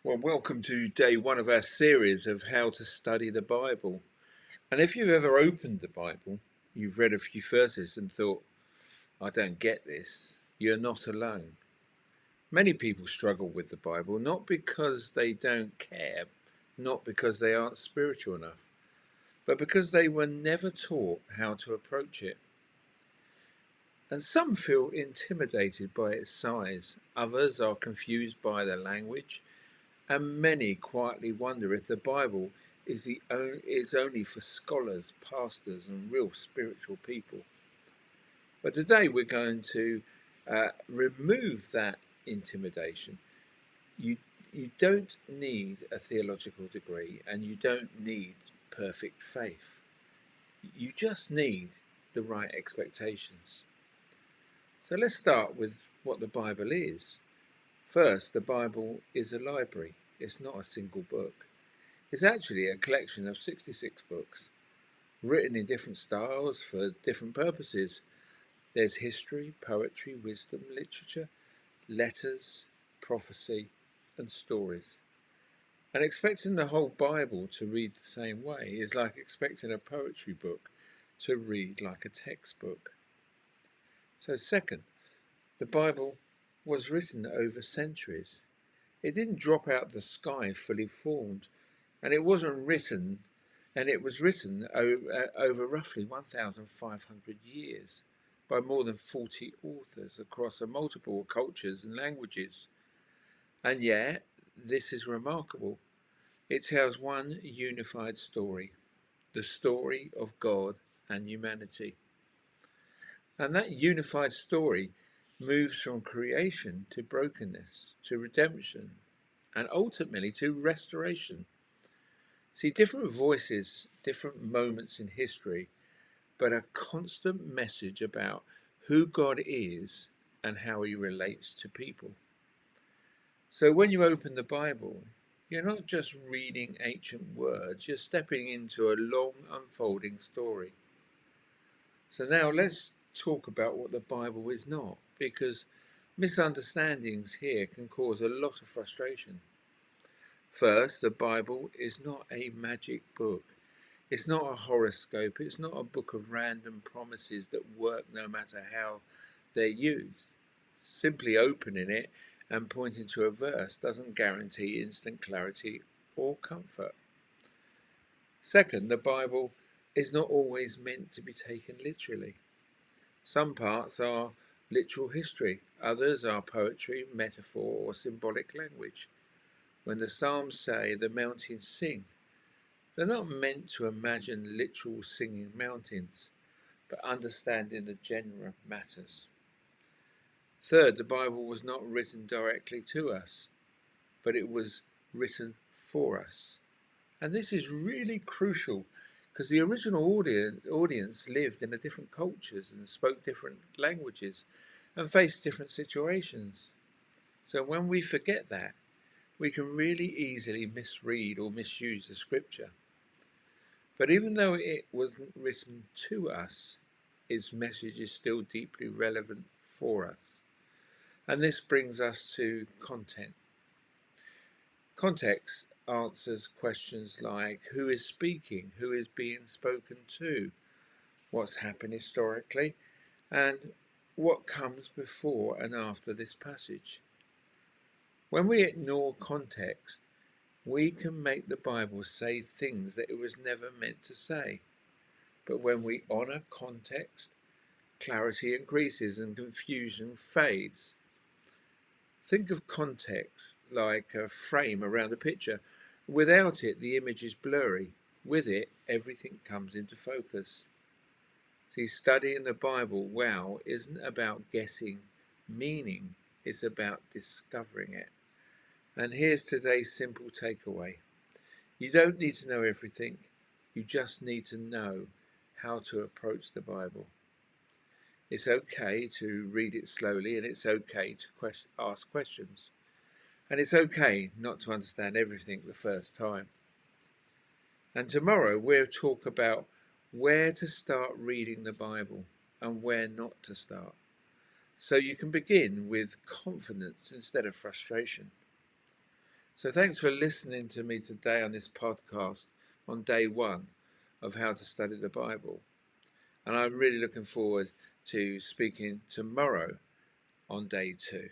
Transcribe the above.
Well, welcome to day one of our series of how to study the Bible. And if you've ever opened the Bible, you've read a few verses and thought, I don't get this, you're not alone. Many people struggle with the Bible, not because they don't care, not because they aren't spiritual enough, but because they were never taught how to approach it. And some feel intimidated by its size, others are confused by the language, and many quietly wonder if the Bible is only for scholars, pastors, and real spiritual people. But today we're going to remove that intimidation. You you don't need a theological degree, and you don't need perfect faith. You just need the right expectations. So let's start with what the Bible is. First, the Bible is a library. It's not a single book. It's actually a collection of 66 books, written in different styles for different purposes. There's history, poetry, wisdom, literature, letters, prophecy, and stories. And expecting the whole Bible to read the same way is like expecting a poetry book to read like a textbook. So, second, the Bible was written over centuries. It didn't drop out the sky fully formed, and it wasn't written, and it was written over roughly 1,500 years by more than 40 authors across multiple cultures and languages. And yet, this is remarkable. It tells one unified story, the story of God and humanity. And that unified story moves from creation to brokenness, to redemption, and ultimately to restoration. See, different voices, different moments in history, but a constant message about who God is and how he relates to people. So when you open the Bible, you're not just reading ancient words, you're stepping into a long unfolding story. So now let's talk about what the Bible is not, because misunderstandings here can cause a lot of frustration. First, the Bible is not a magic book. It's not a horoscope. It's not a book of random promises that work no matter how they're used. Simply opening it and pointing to a verse doesn't guarantee instant clarity or comfort. Second, the Bible is not always meant to be taken literally. Some parts are literal history, others are poetry, metaphor, or symbolic language. When the Psalms say the mountains sing, they're not meant to imagine literal singing mountains, but understanding the genre matters. Third, the Bible was not written directly to us, but it was written for us. And this is really crucial because the original audience lived in a different cultures and spoke different languages and faced different situations. So when we forget that, we can really easily misread or misuse the scripture. But even though it wasn't written to us, its message is still deeply relevant for us. And this brings us to content. Context answers questions like who is speaking, who is being spoken to, what's happened historically, and what comes before and after this passage. When we ignore context, we can make the Bible say things that it was never meant to say. But when we honour context, clarity increases and confusion fades. Think of context like a frame around a picture. Without it, the image is blurry. With it, everything comes into focus. See, studying the Bible well isn't about guessing meaning, it's about discovering it. And here's today's simple takeaway. You don't need to know everything, you just need to know how to approach the Bible. It's okay to read it slowly, and it's okay to ask questions. And it's okay not to understand everything the first time. And tomorrow we'll talk about where to start reading the Bible and where not to start. So you can begin with confidence instead of frustration. So thanks for listening to me today on this podcast on day one of how to study the Bible. And I'm really looking forward to speaking tomorrow on day two.